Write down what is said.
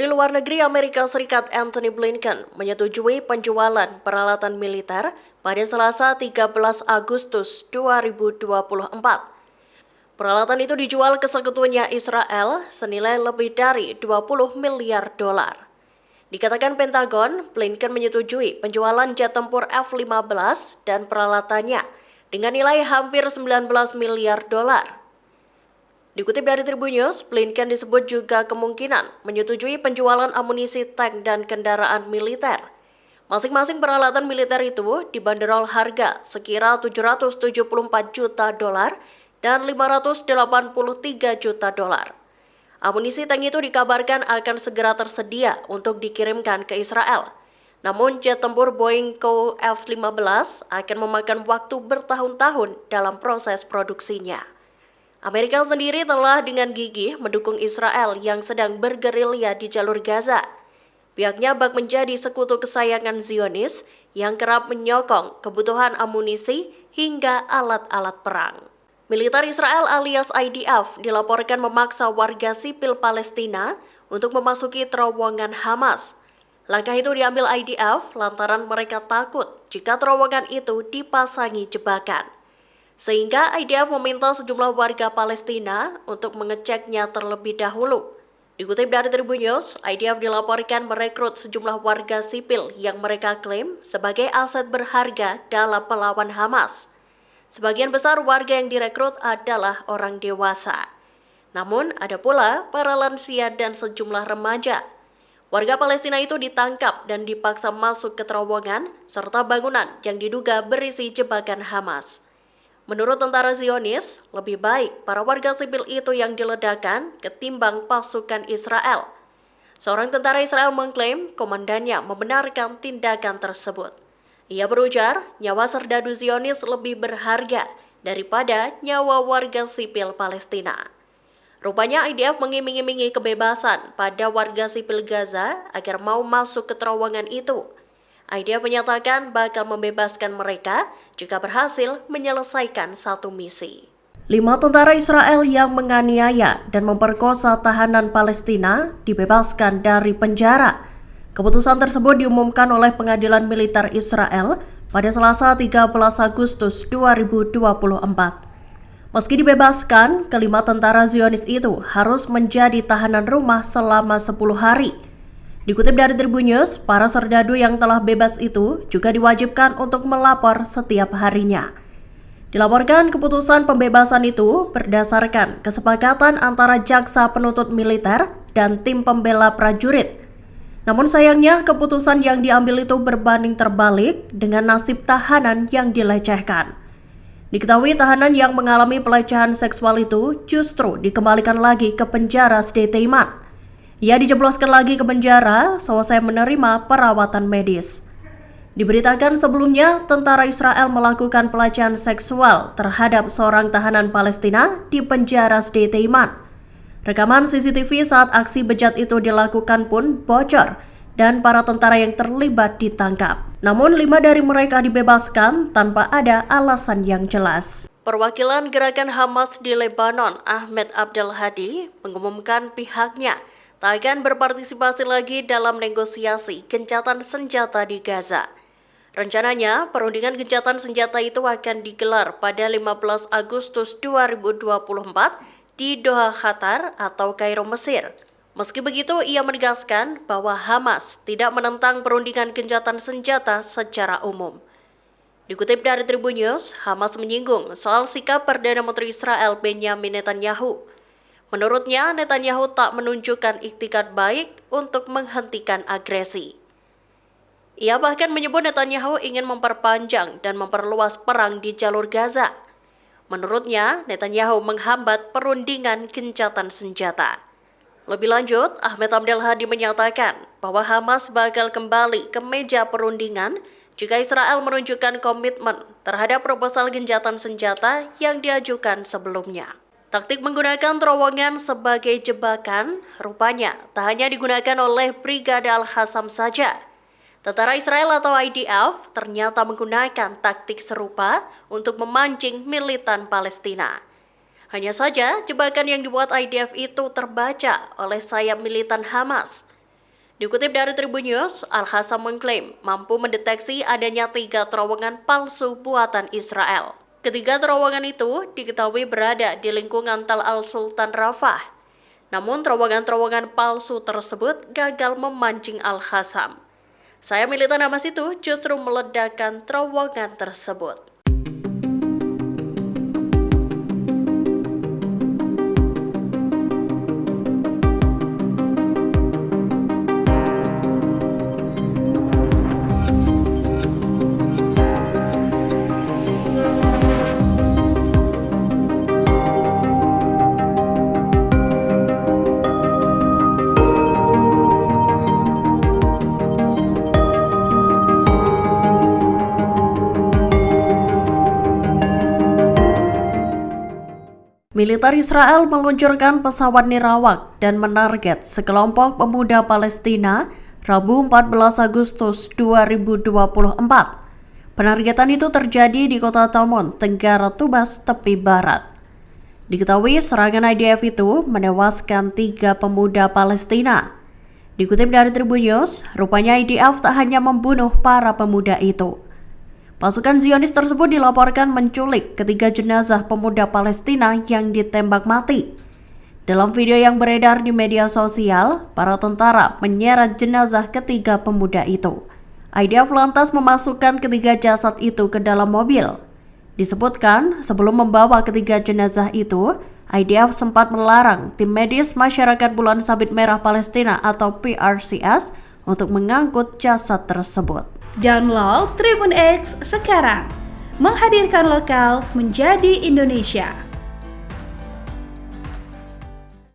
Menteri Luar Negeri Amerika Serikat Antony Blinken menyetujui penjualan peralatan militer pada Selasa 13 Agustus 2024. Peralatan itu dijual ke sekutunya Israel senilai lebih dari 20 miliar dolar. Dikatakan Pentagon, Blinken menyetujui penjualan jet tempur F-15 dan peralatannya dengan nilai hampir 19 miliar dolar. Dikutip dari Tribun News, Blinken disebut juga kemungkinan menyetujui penjualan amunisi tank dan kendaraan militer. Masing-masing peralatan militer itu dibanderol harga sekira 774 juta dolar dan 583 juta dolar. Amunisi tank itu dikabarkan akan segera tersedia untuk dikirimkan ke Israel. Namun jet tempur Boeing F-15 akan memakan waktu bertahun-tahun dalam proses produksinya. Amerika sendiri telah dengan gigih mendukung Israel yang sedang bergerilya di jalur Gaza. Pihaknya bak menjadi sekutu kesayangan Zionis yang kerap menyokong kebutuhan amunisi hingga alat-alat perang. Militer Israel alias IDF dilaporkan memaksa warga sipil Palestina untuk memasuki terowongan Hamas. Langkah itu diambil IDF lantaran mereka takut jika terowongan itu dipasangi jebakan. Sehingga IDF meminta sejumlah warga Palestina untuk mengeceknya terlebih dahulu. Dikutip dari Tribun News, IDF dilaporkan merekrut sejumlah warga sipil yang mereka klaim sebagai aset berharga dalam melawan Hamas. Sebagian besar warga yang direkrut adalah orang dewasa. Namun ada pula para lansia dan sejumlah remaja. Warga Palestina itu ditangkap dan dipaksa masuk ke terowongan serta bangunan yang diduga berisi jebakan Hamas. Menurut tentara Zionis, lebih baik para warga sipil itu yang diledakkan ketimbang pasukan Israel. Seorang tentara Israel mengklaim komandannya membenarkan tindakan tersebut. Ia berujar, nyawa serdadu Zionis lebih berharga daripada nyawa warga sipil Palestina. Rupanya IDF mengiming-imingi kebebasan pada warga sipil Gaza agar mau masuk ke terowongan itu. IDF menyatakan bakal membebaskan mereka jika berhasil menyelesaikan satu misi. 5 tentara Israel yang menganiaya dan memperkosa tahanan Palestina dibebaskan dari penjara. Keputusan tersebut diumumkan oleh Pengadilan Militer Israel pada Selasa 13 Agustus 2024. Meski dibebaskan, kelima tentara Zionis itu harus menjadi tahanan rumah selama 10 hari. Dikutip dari Tribun News, para serdadu yang telah bebas itu juga diwajibkan untuk melapor setiap harinya. Dilaporkan keputusan pembebasan itu berdasarkan kesepakatan antara jaksa penuntut militer dan tim pembela prajurit. Namun sayangnya keputusan yang diambil itu berbanding terbalik dengan nasib tahanan yang dilecehkan. Diketahui tahanan yang mengalami pelecehan seksual itu justru dikembalikan lagi ke penjara Sde Teiman. Ia dijebloskan lagi ke penjara selesai menerima perawatan medis. Diberitakan sebelumnya, tentara Israel melakukan pelecehan seksual terhadap seorang tahanan Palestina di penjara Sde Teiman. Rekaman CCTV saat aksi bejat itu dilakukan pun bocor dan para tentara yang terlibat ditangkap. Namun 5 dari mereka dibebaskan tanpa ada alasan yang jelas. Perwakilan gerakan Hamas di Lebanon, Ahmed Abdel Hadi, mengumumkan pihaknya tak akan berpartisipasi lagi dalam negosiasi gencatan senjata di Gaza. Rencananya, perundingan gencatan senjata itu akan digelar pada 15 Agustus 2024 di Doha, Qatar atau Kairo, Mesir. Meski begitu, ia menegaskan bahwa Hamas tidak menentang perundingan gencatan senjata secara umum. Dikutip dari Tribun News, Hamas menyinggung soal sikap Perdana Menteri Israel Benjamin Netanyahu. Menurutnya, Netanyahu tak menunjukkan iktikat baik untuk menghentikan agresi. Ia bahkan menyebut Netanyahu ingin memperpanjang dan memperluas perang di jalur Gaza. Menurutnya, Netanyahu menghambat perundingan gencatan senjata. Lebih lanjut, Ahmed Abdel Hadi menyatakan bahwa Hamas bakal kembali ke meja perundingan jika Israel menunjukkan komitmen terhadap proposal gencatan senjata yang diajukan sebelumnya. Taktik menggunakan terowongan sebagai jebakan rupanya tak hanya digunakan oleh Brigade Al-Qassam saja. Tentara Israel atau IDF ternyata menggunakan taktik serupa untuk memancing militan Palestina. Hanya saja jebakan yang dibuat IDF itu terbaca oleh sayap militan Hamas. Dikutip dari Tribun News, Al-Hassam mengklaim mampu mendeteksi adanya 3 terowongan palsu buatan Israel. Ketiga terowongan itu diketahui berada di lingkungan Tal Al-Sultan Rafah. Namun terowongan-terowongan palsu tersebut gagal memancing Al-Hassam. Saya militan Hamas itu justru meledakkan terowongan tersebut. Militer Israel meluncurkan pesawat nirawak dan menarget sekelompok pemuda Palestina Rabu 14 Agustus 2024. Penargetan itu terjadi di kota Tamon, Tenggara Tubas, tepi barat. Diketahui serangan IDF itu menewaskan 3 pemuda Palestina. Dikutip dari Tribun News, rupanya IDF tak hanya membunuh para pemuda itu. Pasukan Zionis tersebut dilaporkan menculik ketiga jenazah pemuda Palestina yang ditembak mati. Dalam video yang beredar di media sosial, para tentara menyeret jenazah ketiga pemuda itu. IDF lantas memasukkan ketiga jasad itu ke dalam mobil. Disebutkan, sebelum membawa ketiga jenazah itu, IDF sempat melarang tim medis Masyarakat Bulan Sabit Merah Palestina atau PRCS untuk mengangkut jasad tersebut. Download Tribun X sekarang, menghadirkan lokal menjadi Indonesia.